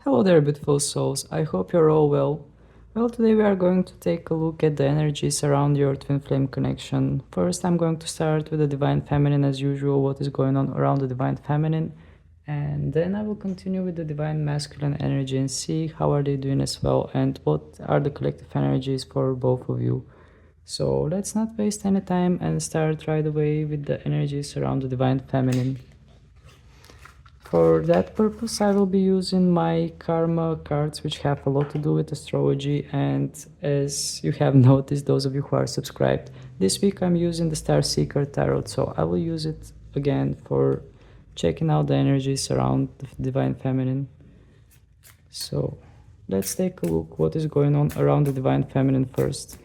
Hello there, beautiful souls. I hope you're all well. Well, today we are going to take a look at the energies around your twin flame connection. First, I'm going to start with the Divine Feminine as usual, what is going on around the Divine Feminine. And then I will continue with the Divine Masculine energy and see how are they doing as well and what are the collective energies for both of you. So let's not waste any time and start right away with the energies around the Divine Feminine. For that purpose, I will be using my karma cards, which have a lot to do with astrology. And as you have noticed, those of you who are subscribed, this week I'm using the Star Seeker Tarot. So I will use it again for checking out the energies around the Divine Feminine. So let's take a look what is going on around the Divine Feminine first.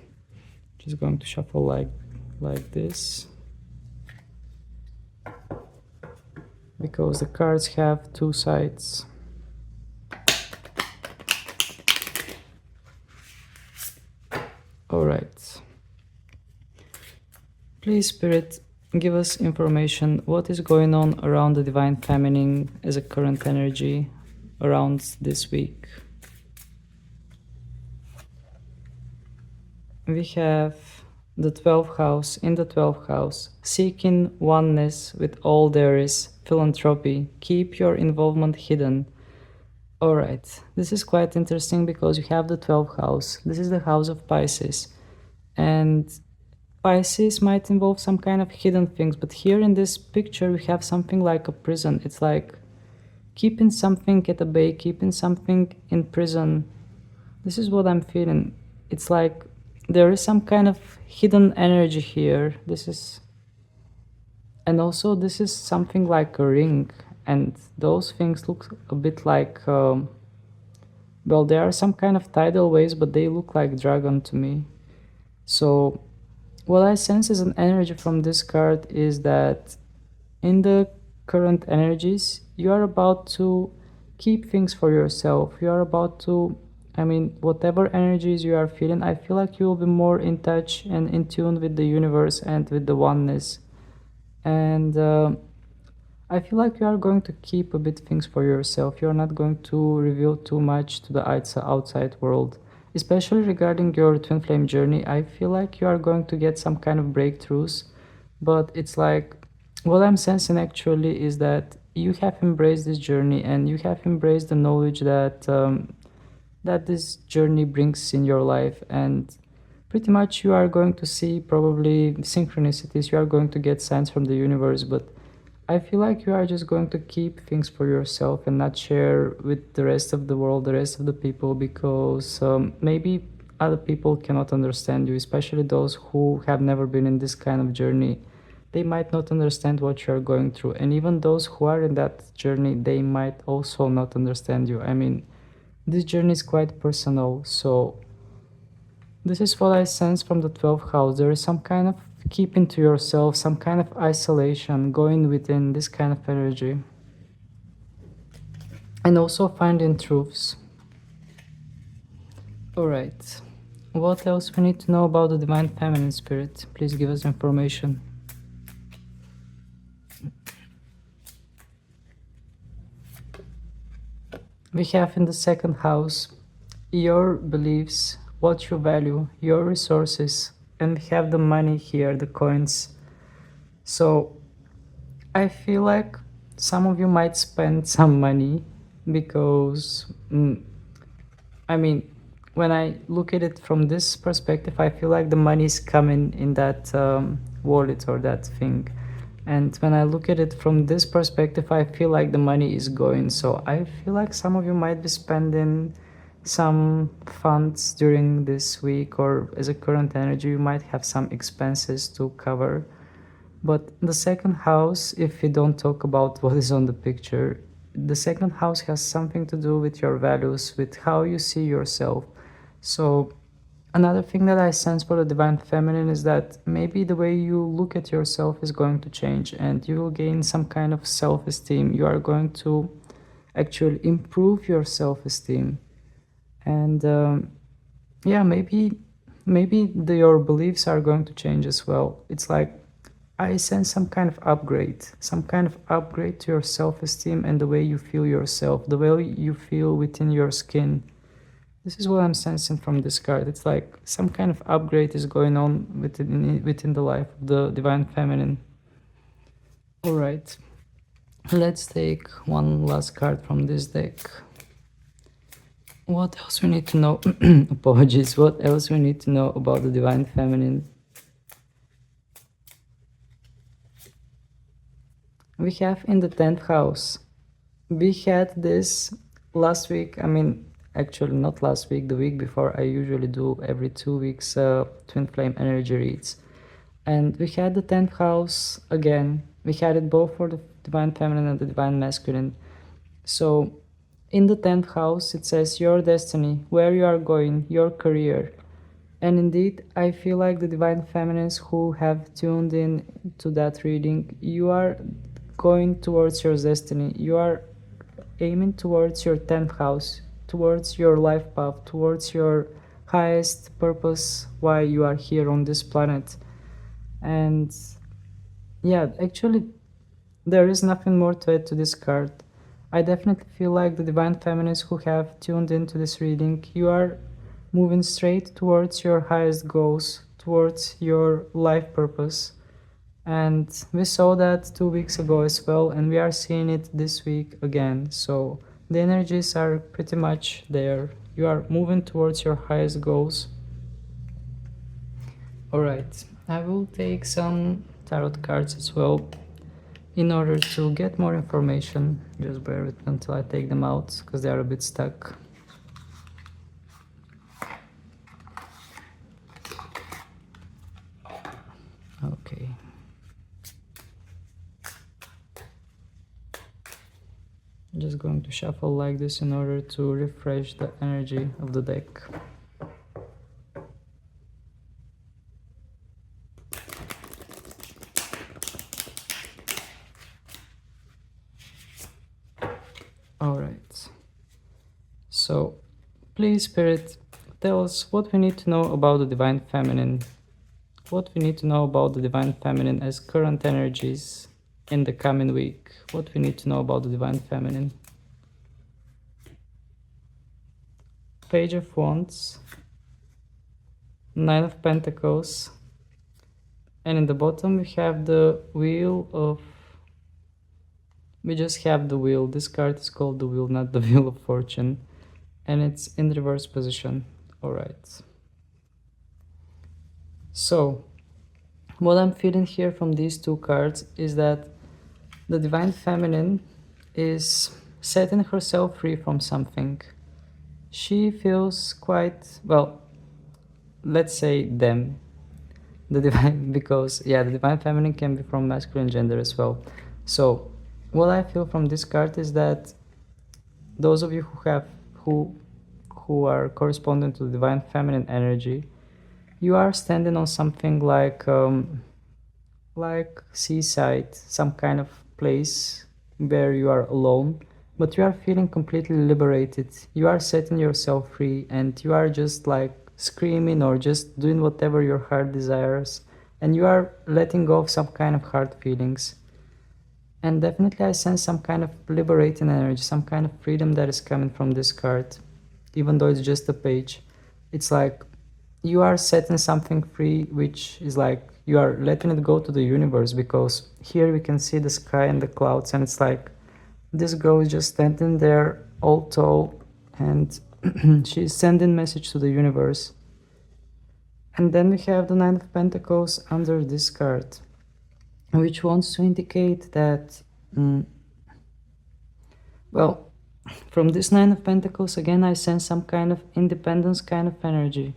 Just going to shuffle like this, because the cards have two sides. Alright. Please, Spirit, give us information. What is going on around the Divine Feminine as a current energy around this week? We have the 12th house. In the 12th house, seeking oneness with all there is, philanthropy, keep your involvement hidden. Alright, this is quite interesting because you have the 12th house. This is the house of Pisces. And Pisces might involve some kind of hidden things, but here in this picture we have something like a prison. It's like keeping something at a bay, keeping something in prison. This is what I'm feeling. It's like there is some kind of hidden energy here. And also this is something like a ring, and those things look a bit like, well, there are some kind of tidal waves, but they look like dragon to me. So what I sense as an energy from this card is that in the current energies, you are about to keep things for yourself. You are about to, whatever energies you are feeling, I feel like you will be more in touch and in tune with the universe and with the oneness. And I feel like you are going to keep a bit things for yourself. You are not going to reveal too much to the outside world. Especially regarding your twin flame journey, I feel like you are going to get some kind of breakthroughs. But it's like, what I'm sensing actually is that you have embraced this journey and you have embraced the knowledge that that this journey brings in your life, and pretty much you are going to see probably synchronicities, you are going to get signs from the universe, but I feel like you are just going to keep things for yourself and not share with the rest of the world, the rest of the people, because maybe other people cannot understand you, especially those who have never been in this kind of journey. They might not understand what you are going through, and even those who are in that journey, they might also not understand you. This journey is quite personal, so this is what I sense from the 12th house. There is some kind of keeping to yourself, some kind of isolation, going within this kind of energy. And also finding truths. Alright, what else we need to know about the Divine Feminine Spirit? Please give us information. We have in the 2nd house your beliefs, what you value, your resources, and we have the money here, the coins. So I feel like some of you might spend some money because, when I look at it from this perspective, I feel like the money is coming in that wallet or that thing. And when I look at it from this perspective, I feel like the money is going. So I feel like some of you might be spending some funds during this week, or as a current energy, you might have some expenses to cover. But the 2nd house, if we don't talk about what is on the picture, the 2nd house has something to do with your values, with how you see yourself. So another thing that I sense for the Divine Feminine is that maybe the way you look at yourself is going to change, and you will gain some kind of self-esteem. You are going to actually improve your self-esteem. And yeah, maybe your beliefs are going to change as well. It's like I sense some kind of upgrade to your self-esteem and the way you feel yourself, the way you feel within your skin. This is what I'm sensing from this card. It's like some kind of upgrade is going on within the life of the Divine Feminine. All right, let's take one last card from this deck. What else we need to know? Apologies. What else we need to know about the Divine Feminine? We have in the 10th house. We had this last week. I mean, actually not last week, the week before. I usually do every 2 weeks twin flame energy reads. And we had the 10th house again. We had it both for the Divine Feminine and the Divine Masculine. So in the 10th house, it says your destiny, where you are going, your career. And indeed, I feel like the Divine Feminines who have tuned in to that reading, you are going towards your destiny. You are aiming towards your 10th house, towards your life path, towards your highest purpose, why you are here on this planet. And yeah, actually, there is nothing more to add to this card. I definitely feel like the Divine Feminines who have tuned into this reading, you are moving straight towards your highest goals, towards your life purpose. And we saw that 2 weeks ago as well, and we are seeing it this week again. So the energies are pretty much there. You are moving towards your highest goals. Alright, I will take some tarot cards as well in order to get more information. Just bear with me until I take them out, because they are a bit stuck. Okay. I'm just going to shuffle like this in order to refresh the energy of the deck. Alright. So, please, Spirit, tell us what we need to know about the Divine Feminine. What we need to know about the Divine Feminine as current energies in the coming week. What we need to know about the Divine Feminine. Page of Wands, Nine of Pentacles, and in the bottom we have the Wheel of... We just have the Wheel. This card is called the Wheel, not the Wheel of Fortune, and it's in reverse position. Alright. So, what I'm feeling here from these two cards is that the Divine Feminine is setting herself free from something. She feels quite, well, let's say them, the Divine, because yeah, the Divine Feminine can be from masculine gender as well. So what I feel from this card is that those of you who are corresponding to the Divine Feminine energy, you are standing on something like seaside, some kind of place where you are alone, but you are feeling completely liberated. You are setting yourself free, and you are just like screaming or just doing whatever your heart desires, and you are letting go of some kind of hard feelings. And definitely I sense some kind of liberating energy, some kind of freedom that is coming from this card, even though it's just a page. It's like you are setting something free, which is like you are letting it go to the universe, because here we can see the sky and the clouds, and it's like this girl is just standing there all tall, and she's sending message to the universe. And then we have the Nine of Pentacles under this card, which wants to indicate that, well, from this Nine of Pentacles, again, I sense some kind of independence kind of energy.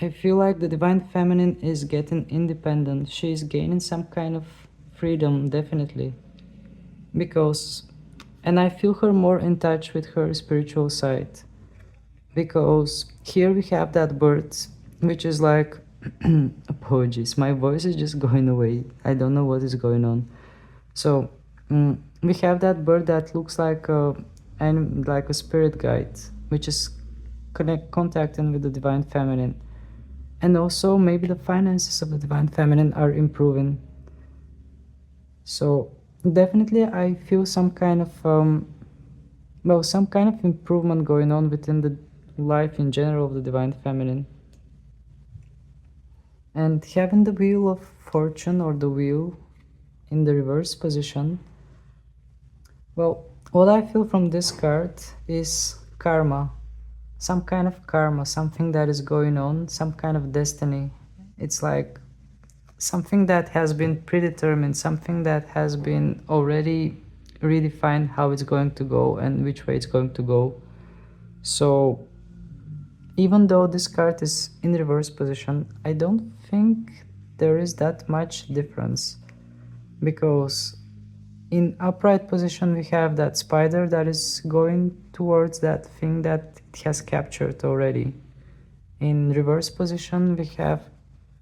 I feel like the Divine Feminine is getting independent. She is gaining some kind of freedom, definitely. Because, and I feel her more in touch with her spiritual side. Because here we have that bird, which is like, apologies, my voice is just going away. I don't know what is going on. So, we have that bird that looks like a spirit guide, which is contacting with the Divine Feminine. And also maybe the finances of the Divine Feminine are improving. So definitely I feel some kind of some kind of improvement going on within the life in general of the Divine Feminine. And having the Wheel of Fortune or the wheel in the reverse position, well, what I feel from this card is karma. Some kind of karma, something that is going on, some kind of destiny. It's like something that has been predetermined, something that has been already redefined how it's going to go and which way it's going to go. So even though this card is in reverse position, I don't think there is that much difference, because in upright position we have that spider that is going towards that thing that it has captured already. In reverse position we have,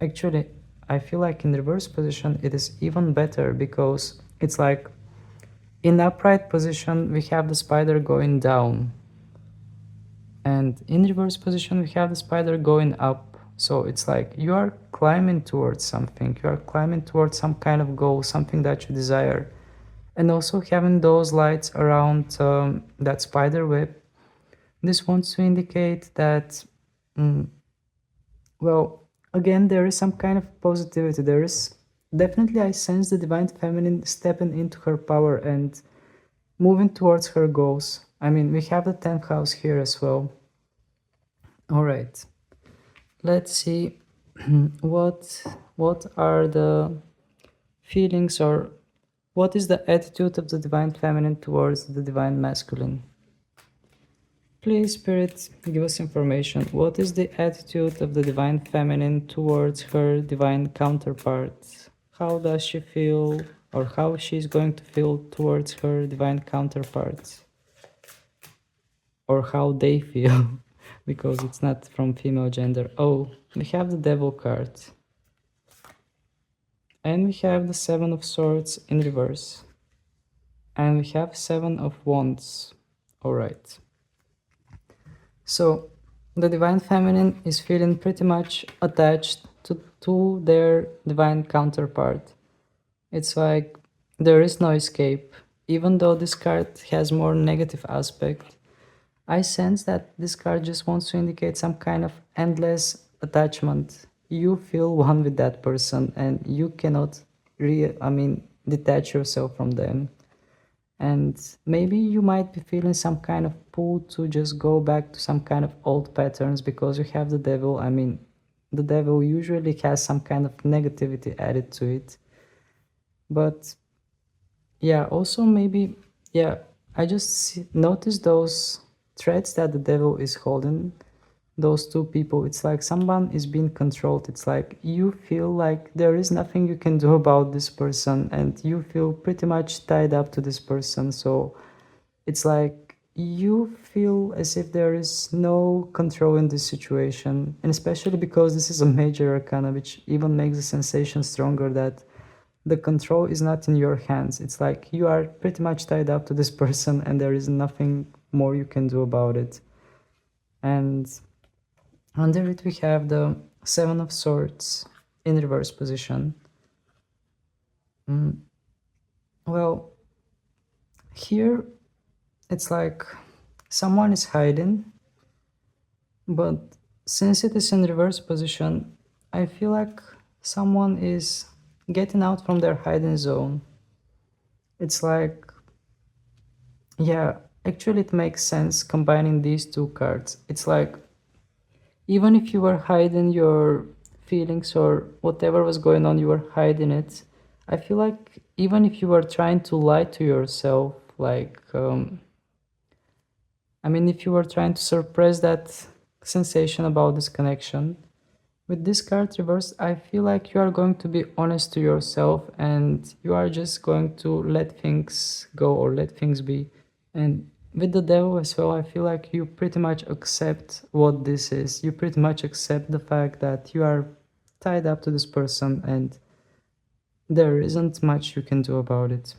actually I feel like in reverse position it is even better, because it's like in upright position we have the spider going down, and in reverse position we have the spider going up. So it's like you are climbing towards something, you are climbing towards some kind of goal, something that you desire. And also having those lights around that spider web, this wants to indicate that well, again, there is some kind of positivity. There is definitely, I sense the Divine Feminine stepping into her power and moving towards her goals. I mean, we have the 10th house here as well. All right, let's see what are the feelings, or what is the attitude of the Divine Feminine towards the Divine Masculine. Please, Spirit, give us information. What is the attitude of the Divine Feminine towards her Divine counterpart? How does she feel, or how she's going to feel towards her Divine counterparts? Or how they feel, because it's not from female gender. Oh, we have the Devil card. And we have the Seven of Swords in reverse. And we have Seven of Wands. Alright. So the Divine Feminine is feeling pretty much attached to their Divine counterpart. It's like there is no escape. Even though this card has more negative aspect, I sense that this card just wants to indicate some kind of endless attachment. You feel one with that person and you cannot detach yourself from them. And maybe you might be feeling some kind of pull to just go back to some kind of old patterns, because you have the devil. I mean, the devil usually has some kind of negativity added to it. But yeah, also maybe, yeah, I just noticed those threads that the devil is holding, those two people. It's like someone is being controlled. It's like you feel like there is nothing you can do about this person, and you feel pretty much tied up to this person. So it's like you feel as if there is no control in this situation, and especially because this is a major arcana, which even makes the sensation stronger that the control is not in your hands. It's like you are pretty much tied up to this person and there is nothing more you can do about it. And under it we have the Seven of Swords in reverse position. Well, here it's like someone is hiding, but since it is in reverse position, I feel like someone is getting out from their hiding zone. It's like, yeah, actually it makes sense combining these two cards. It's like, even if you were hiding your feelings or whatever was going on, you were hiding it. I feel like even if you were trying to lie to yourself, like, if you were trying to suppress that sensation about this connection, with this card reversed, I feel like you are going to be honest to yourself and you are just going to let things go or let things be. And with the devil as well, I feel like you pretty much accept what this is. You pretty much accept the fact that you are tied up to this person and there isn't much you can do about it.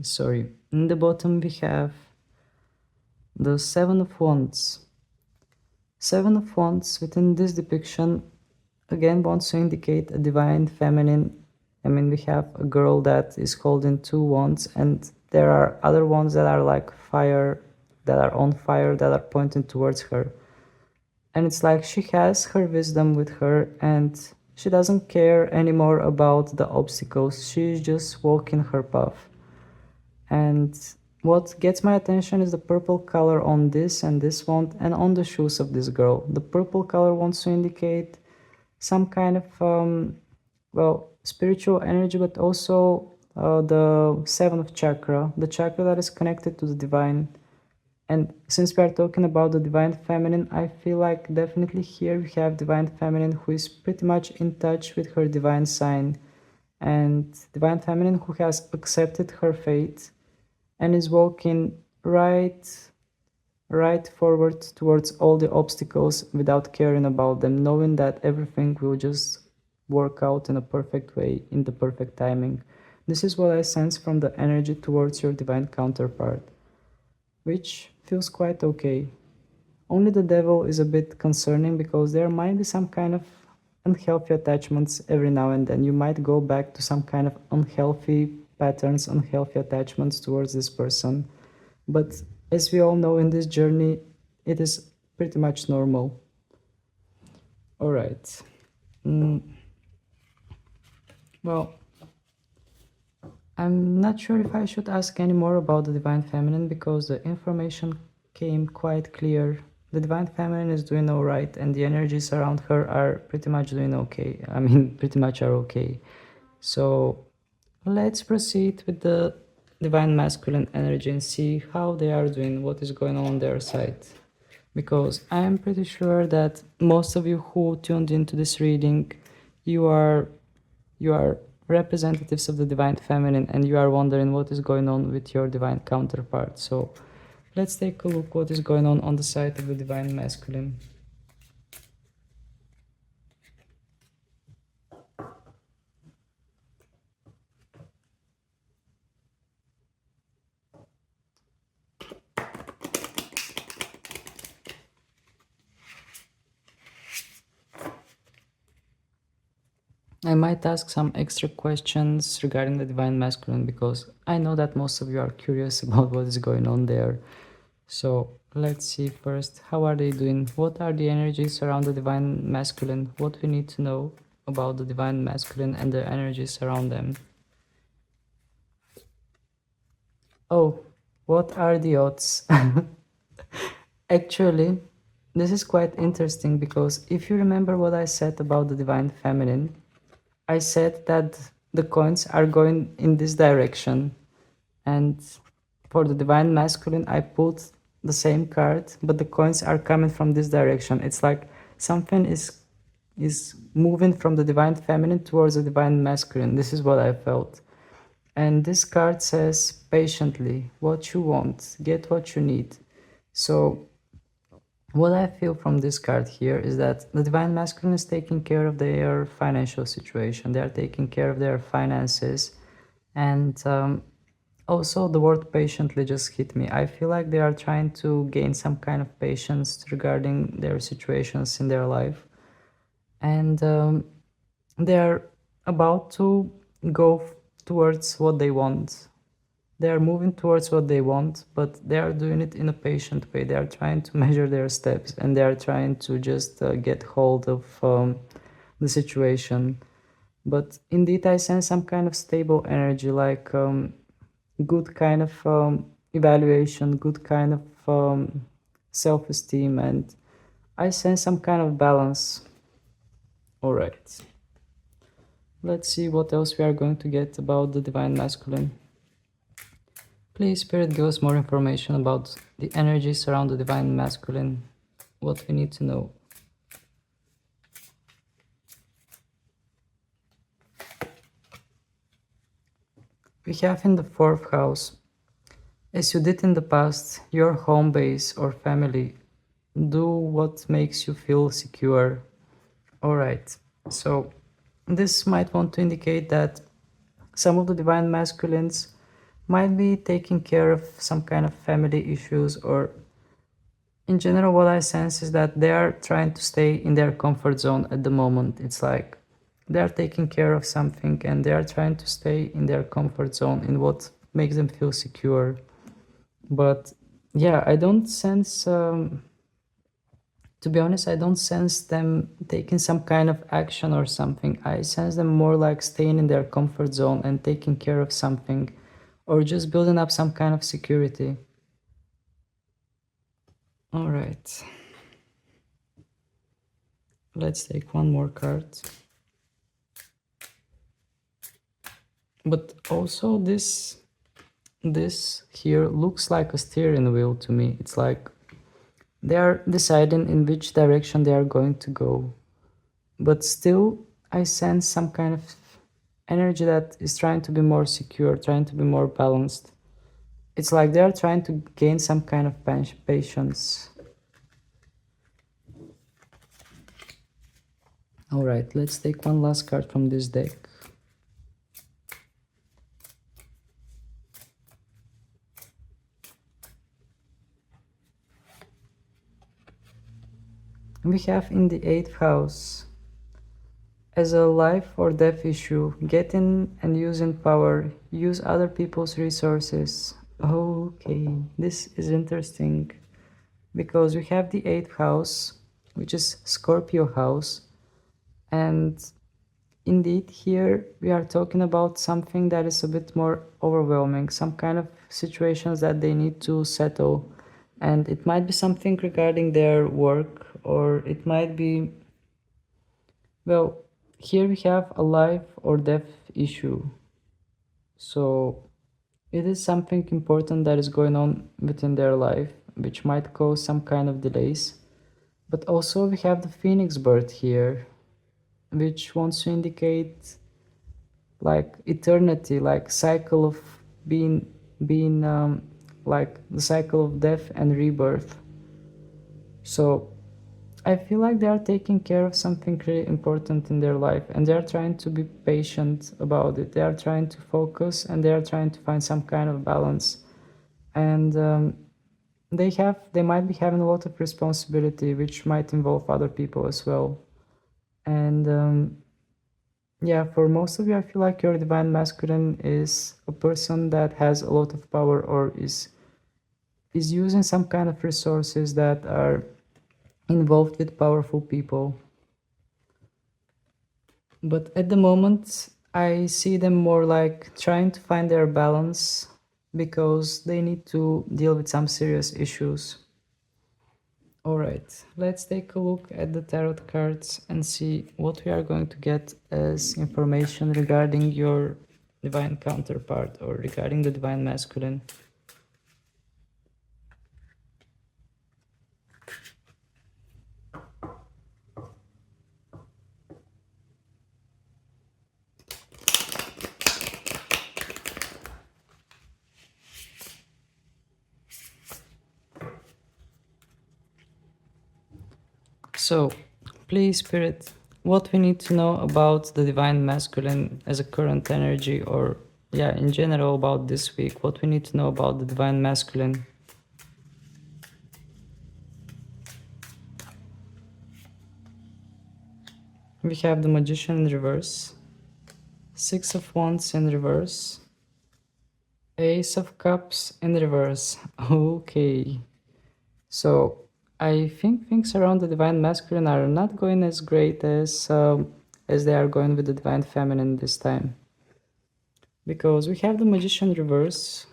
Sorry. In the bottom we have the Seven of Wands. Seven of Wands within this depiction again wants to indicate a Divine Feminine I mean, we have a girl that is holding two wands, and there are other ones that are like fire, that are on fire, that are pointing towards her. And it's like she has her wisdom with her, and she doesn't care anymore about the obstacles. She's just walking her path. And what gets my attention is the purple color on this and this wand and on the shoes of this girl. The purple color wants to indicate some kind of well, spiritual energy, but also the seventh chakra, the chakra that is connected to the divine. And since we are talking about the divine feminine, I feel like definitely here we have divine feminine who is pretty much in touch with her divine sign, and divine feminine who has accepted her fate and is walking right forward towards all the obstacles without caring about them, knowing that everything will just work out in a perfect way, in the perfect timing. This is what I sense from the energy towards your divine counterpart, which feels quite okay. Only the devil is a bit concerning because there might be some kind of unhealthy attachments every now and then. You might go back to some kind of unhealthy patterns, unhealthy attachments towards this person. But as we all know in this journey, it is pretty much normal. All right. Well, I'm not sure if I should ask any more about the Divine Feminine because the information came quite clear. The Divine Feminine is doing alright and the energies around her are pretty much doing okay. I mean, pretty much are okay. So let's proceed with the Divine Masculine energy and see how they are doing, what is going on their side. Because I am pretty sure that most of you who tuned into this reading, you are representatives of the Divine Feminine and you are wondering what is going on with your Divine counterpart. So let's take a look what is going on the side of the Divine Masculine. I might ask some extra questions regarding the Divine Masculine because I know that most of you are curious about what is going on there. So let's see first, how are they doing? What are the energies around the Divine Masculine? What we need to know about the Divine Masculine and the energies around them. Oh, what are the odds? Actually, this is quite interesting because if you remember what I said about the Divine Feminine, I said that the coins are going in this direction, and for the Divine Masculine I put the same card, but the coins are coming from this direction. It's like something is moving from the Divine Feminine towards the Divine Masculine. This is what I felt. And this card says patiently, what you want, get what you need. So what I feel from this card here is that the Divine Masculine is taking care of their financial situation. They are taking care of their finances. And also the word patiently just hit me. I feel like they are trying to gain some kind of patience regarding their situations in their life. And they are about to go towards what they want. They are moving towards what they want, but they are doing it in a patient way. They are trying to measure their steps and they are trying to just get hold of the situation. But indeed, I sense some kind of stable energy, like good kind of evaluation, good kind of self-esteem, and I sense some kind of balance. All right. Let's see what else we are going to get about the Divine Masculine. Please, Spirit, give us more information about the energies around the Divine Masculine, what we need to know. We have in the 4th house, as you did in the past, your home base or family, do what makes you feel secure. Alright, so this might want to indicate that some of the Divine Masculines might be taking care of some kind of family issues, or in general what I sense is that they are trying to stay in their comfort zone at the moment. It's like they are taking care of something and they are trying to stay in their comfort zone, in what makes them feel secure. But yeah, I don't sense, to be honest, I don't sense them taking some kind of action or something. I sense them more like staying in their comfort zone and taking care of something, or just building up some kind of security. All right. Let's take one more card. But also this here looks like a steering wheel to me. It's like they are deciding in which direction they are going to go. But still, I sense some kind of energy that is trying to be more secure, trying to be more balanced. It's like they are trying to gain some kind of patience. All right, let's take one last card from this deck. We have in the 8th house, as a life or death issue, getting and using power, use other people's resources. Okay, this is interesting because we have the 8th house, which is Scorpio house, and indeed here we are talking about something that is a bit more overwhelming, some kind of situations that they need to settle, and it might be something regarding their work, or it might be, well, here we have a life or death issue. So it is something important that is going on within their life, which might cause some kind of delays. But also we have the Phoenix bird here, which wants to indicate like eternity, like cycle of being like the cycle of death and rebirth. So I feel like they are taking care of something really important in their life, and they are trying to be patient about it. They are trying to focus, and they are trying to find some kind of balance. And they might be having a lot of responsibility, which might involve other people as well. And yeah, for most of you, I feel like your divine masculine is a person that has a lot of power, or is using some kind of resources that are involved with powerful people. But at the moment, I see them more like trying to find their balance because they need to deal with some serious issues. Alright, let's take a look at the tarot cards and see what we are going to get as information regarding your divine counterpart, or regarding the divine masculine. So, please, Spirit, what we need to know about the divine masculine as a current energy, or yeah, in general about this week, what we need to know about the divine masculine. We have the Magician in reverse, Six of Wands in reverse, Ace of Cups in reverse. Okay, so I think things around the divine masculine are not going as great as they are going with the divine feminine this time, because we have the Magician reverse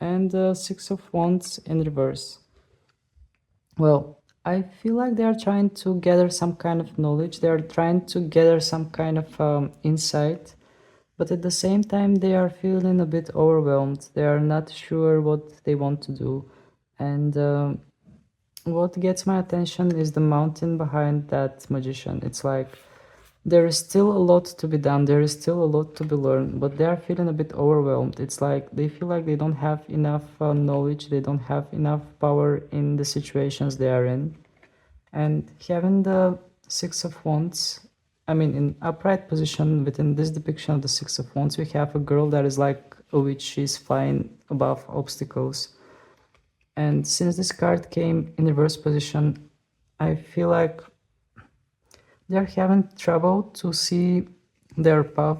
and the Six of Wands in reverse. Well, I feel like they are trying to gather some kind of knowledge, they are trying to gather some kind of insight, but at the same time they are feeling a bit overwhelmed. They are not sure what they want to do. And what gets my attention is the mountain behind that magician. It's like there is still a lot to be done, there is still a lot to be learned, but they are feeling a bit overwhelmed. It's like they feel like they don't have enough knowledge, they don't have enough power in the situations they are in. And having the Six of Wands, I mean, in upright position within this depiction of the Six of Wands, we have a girl that is like a witch. She's flying above obstacles. And since this card came in reverse position, I feel like they're having trouble to see their path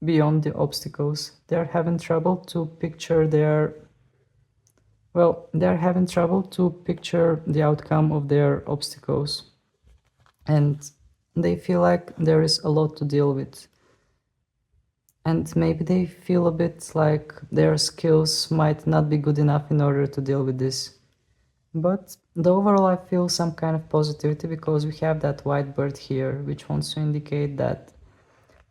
beyond the obstacles. They're having trouble to picture their, well, they're having trouble to picture the outcome of their obstacles. And they feel like there is a lot to deal with. And maybe they feel a bit like their skills might not be good enough in order to deal with this. But the overall, I feel some kind of positivity because we have that white bird here, which wants to indicate that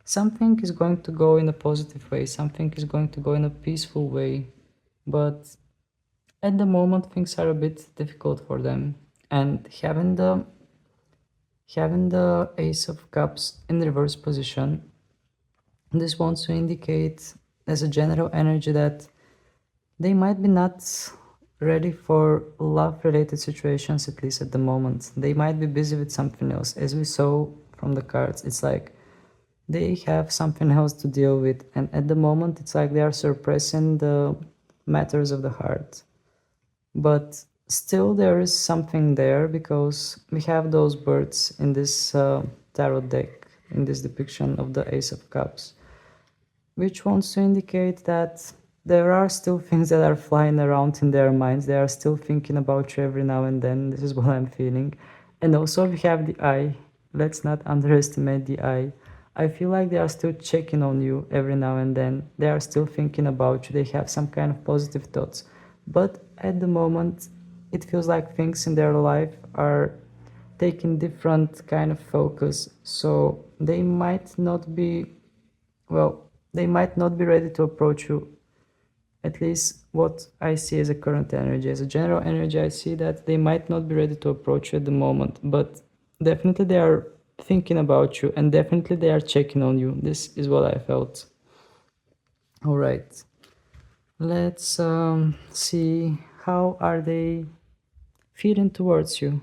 something is going to go in a positive way, something is going to go in a peaceful way. But at the moment, things are a bit difficult for them. And having the Ace of Cups in reverse position, this wants to indicate as a general energy that they might be not ready for love-related situations, at least at the moment. They might be busy with something else. As we saw from the cards, it's like they have something else to deal with, and at the moment it's like they are suppressing the matters of the heart. But still there is something there because we have those birds in this tarot deck, in this depiction of the Ace of Cups, which wants to indicate that there are still things that are flying around in their minds. They are still thinking about you every now and then. This is what I'm feeling. And also we have the eye. Let's not underestimate the eye. I feel like they are still checking on you every now and then. They are still thinking about you. They have some kind of positive thoughts. But at the moment, it feels like things in their life are taking different kind of focus. So they might not be, well, they might not be ready to approach you. At least what I see as a current energy. As a general energy, I see that they might not be ready to approach you at the moment, but definitely they are thinking about you and definitely they are checking on you. This is what I felt. All right. Let's see how are they feeling towards you.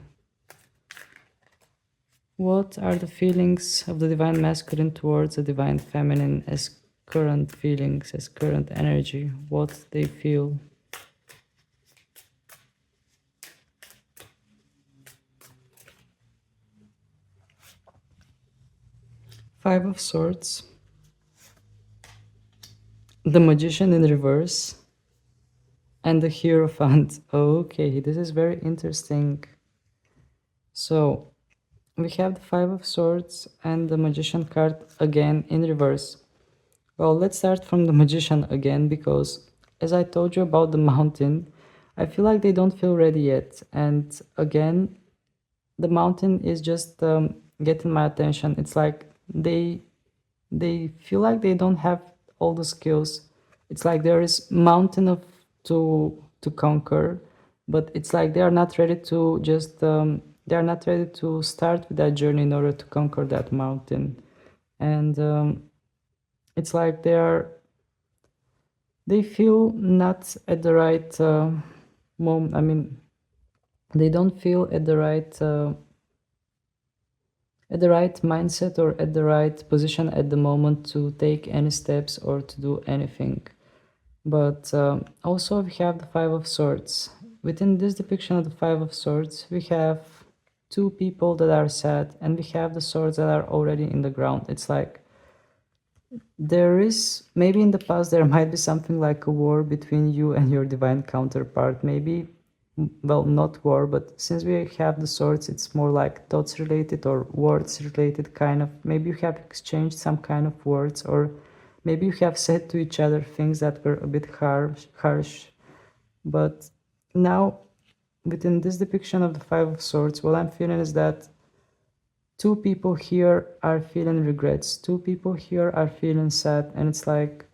What are the feelings of the Divine Masculine towards the Divine Feminine as current feelings, as current energy, what they feel? Five of Swords, the Magician in reverse, and the Hierophant. Okay, this is very interesting. So we have the Five of Swords and the Magician card again in reverse. Well, let's start from the Magician again because as I told you about the Mountain, I feel like they don't feel ready yet. And again, the Mountain is just getting my attention. It's like they feel like they don't have all the skills. It's like there is mountain of to conquer, but it's like they are not ready to just they are not ready to start with that journey in order to conquer that mountain. And it's like they feel not at the right moment. I mean, they don't feel at the right mindset or at the right position at the moment to take any steps or to do anything. But also we have the Five of Swords. Within this depiction of the Five of Swords, we have two people that are sad and we have the swords that are already in the ground. It's like there is, maybe in the past there might be something like a war between you and your divine counterpart. Maybe, well, not war, but since we have the swords, it's more like thoughts related or words related kind of. Maybe you have exchanged some kind of words, or maybe you have said to each other things that were a bit harsh. But now, within this depiction of the Five of Swords, what I'm feeling is that two people here are feeling regrets, two people here are feeling sad, and it's like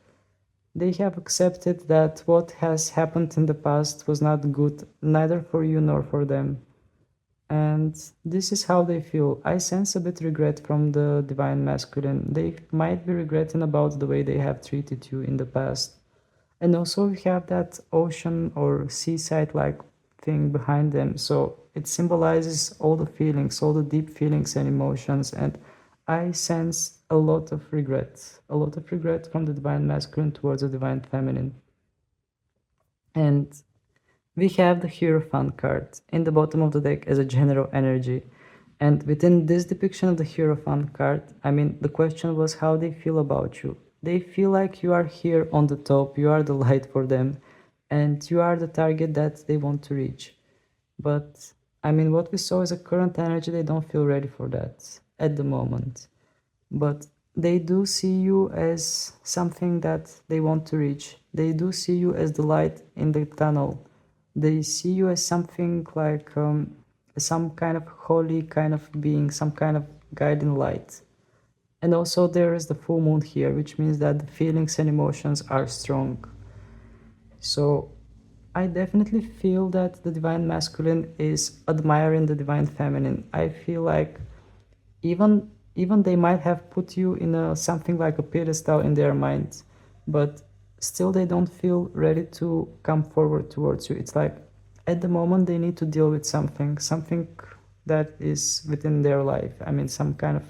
they have accepted that what has happened in the past was not good, neither for you nor for them. And this is how they feel. I sense a bit regret from the Divine Masculine. They might be regretting about the way they have treated you in the past. And also we have that ocean or seaside like thing behind them. So it symbolizes all the feelings, all the deep feelings and emotions. And I sense a lot of regret from the Divine Masculine towards the Divine Feminine. And we have the Hierophant card in the bottom of the deck as a general energy. And within this depiction of the Hierophant card, I mean, the question was how they feel about you. They feel like you are here on the top, you are the light for them, and you are the target that they want to reach. But I mean, what we saw is a current energy, they don't feel ready for that at the moment. But they do see you as something that they want to reach. They do see you as the light in the tunnel. They see you as something like some kind of holy kind of being, some kind of guiding light. And also there is the full moon here, which means that the feelings and emotions are strong. So I definitely feel that the divine masculine is admiring the divine feminine. I feel like even they might have put you in a something like a pedestal in their minds, but still they don't feel ready to come forward towards you. It's like at the moment they need to deal with something that is within their life. I mean, some kind of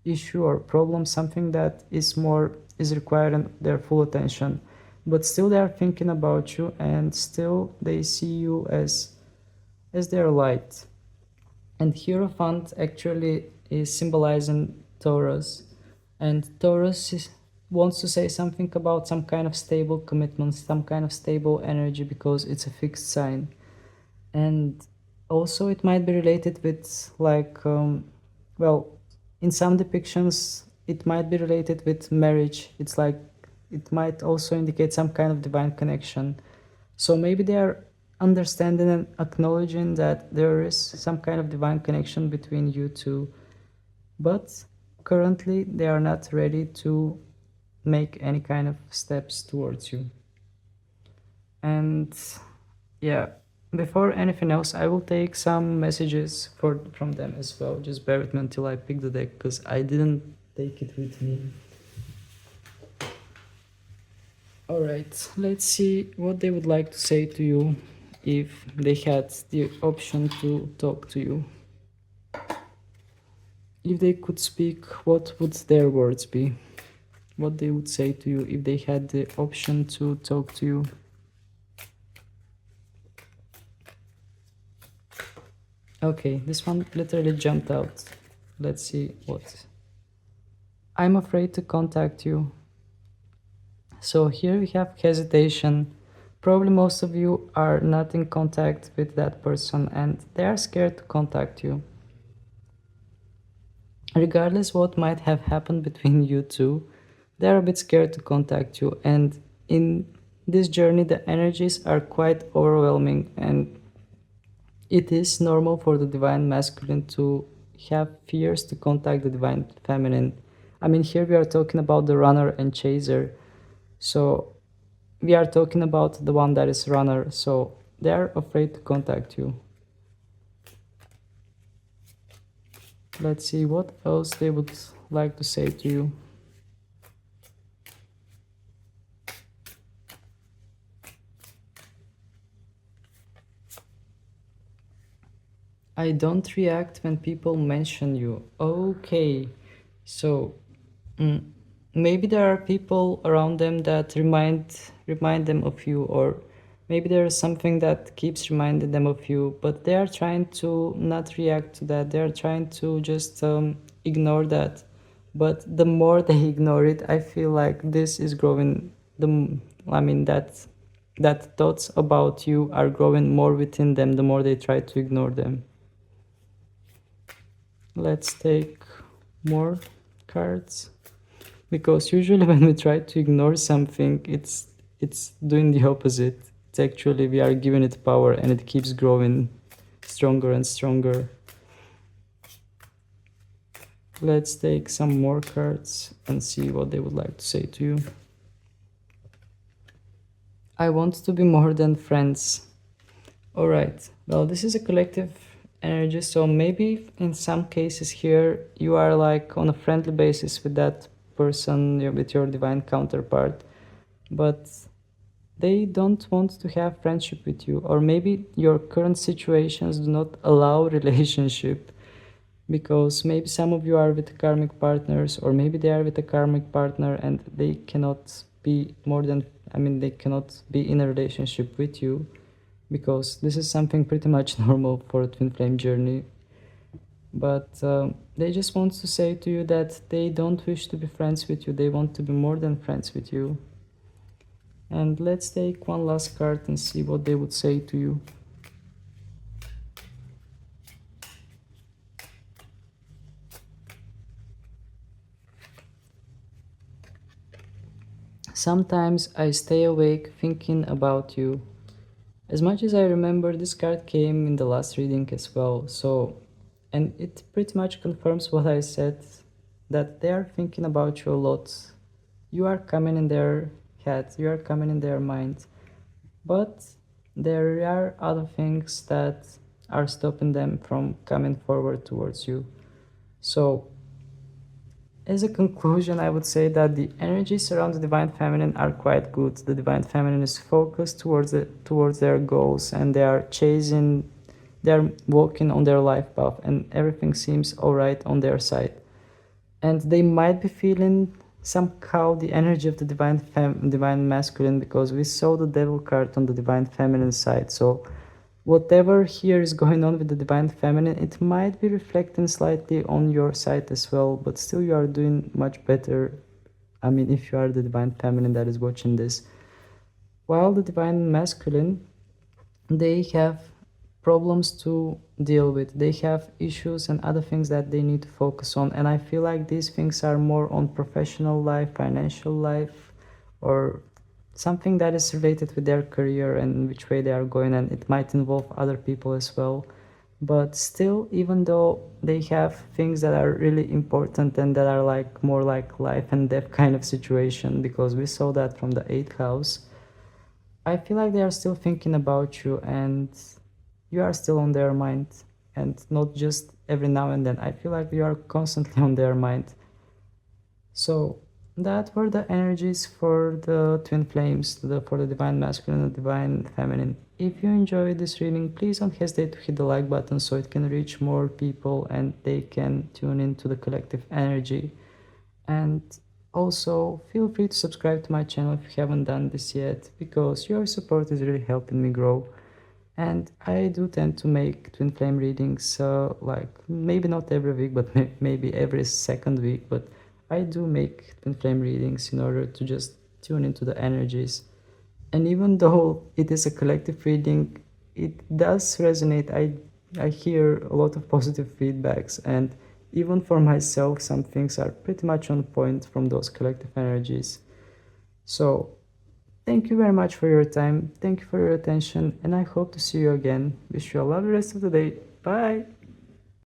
issue or problem, something that is requiring their full attention. But still they are thinking about you, and still they see you as their light. And Hierophant actually is symbolizing Taurus, and wants to say something about some kind of stable commitment, some kind of stable energy, because it's a fixed sign. And also it might be related with like well, in some depictions it might be related with marriage. It's like it might also indicate some kind of divine connection. So maybe they are understanding and acknowledging that there is some kind of divine connection between you two, but currently they are not ready to make any kind of steps towards you. And yeah, before anything else, I will take some messages from them as well. Just bear with me until I pick the deck, because I didn't take it with me. Alright, let's see what they would like to say to you if they had the option to talk to you. If they could speak, what would their words be? What they would say to you if they had the option to talk to you? Okay, this one literally jumped out. Let's see what. I'm afraid to contact you. So here we have hesitation. Probably most of you are not in contact with that person and they are scared to contact you. Regardless what might have happened between you two, they are a bit scared to contact you, and in this journey the energies are quite overwhelming, and it is normal for the divine masculine to have fears to contact the divine feminine. I mean, here we are talking about the runner and chaser. So we are talking about the one that is runner. So they are afraid to contact you. Let's see what else they would like to say to you. I don't react when people mention you. Okay, so maybe there are people around them that remind them of you, or maybe there is something that keeps reminding them of you, but they are trying to not react to that. They are trying to just ignore that. But the more they ignore it, I feel like this is growing. I mean that thoughts about you are growing more within them the more they try to ignore them. Let's take more cards, because usually when we try to ignore something, it's doing the opposite. It's actually we are giving it power and it keeps growing stronger and stronger. Let's take some more cards and see what they would like to say to you. I want to be more than friends. All right, well, this is a collective energy, so maybe in some cases here you are like on a friendly basis with that person, with your divine counterpart, but they don't want to have friendship with you, or maybe your current situations do not allow relationship, because maybe some of you are with karmic partners, or maybe they are with a karmic partner and they cannot be more than, I mean, they cannot be in a relationship with you, because this is something pretty much normal for a twin flame journey. but they just want to say to you that they don't wish to be friends with you, they want to be more than friends with you. And let's take one last card and see what they would say to you. Sometimes I stay awake thinking about you. As much as I remember, this card came in the last reading as well, so, and it pretty much confirms what I said, that they are thinking about you a lot. You are coming in their head, you are coming in their mind, but there are other things that are stopping them from coming forward towards you. So, as a conclusion, I would say that the energies around the Divine Feminine are quite good. The Divine Feminine is focused towards their goals, and they are walking on their life path, and everything seems alright on their side. And they might be feeling somehow the energy of the Divine Masculine, because we saw the Devil card on the Divine Feminine side. So whatever here is going on with the Divine Feminine, it might be reflecting slightly on your side as well, but still you are doing much better. I mean, if you are the Divine Feminine that is watching this. While the Divine Masculine, they have problems to deal with. They have issues and other things that they need to focus on. And I feel like these things are more on professional life, financial life, or something that is related with their career and which way they are going, and it might involve other people as well. But still, even though they have things that are really important and that are like more like life and death kind of situation, because we saw that from the 8th house, I feel like they are still thinking about you, and you are still on their mind, and not just every now and then. I feel like you are constantly on their mind. So that were the energies for the twin flames, for the Divine Masculine and Divine Feminine. If you enjoyed this reading, please don't hesitate to hit the like button so it can reach more people and they can tune into the collective energy. And also feel free to subscribe to my channel if you haven't done this yet, because your support is really helping me grow. And I do tend to make twin flame readings, like maybe not every week, but maybe every second week, but I do make twin flame readings in order to just tune into the energies. And even though it is a collective reading, it does resonate. I hear a lot of positive feedbacks, and even for myself, some things are pretty much on point from those collective energies. So thank you very much for your time. Thank you for your attention, and I hope to see you again. Wish you a lovely rest of the day. Bye.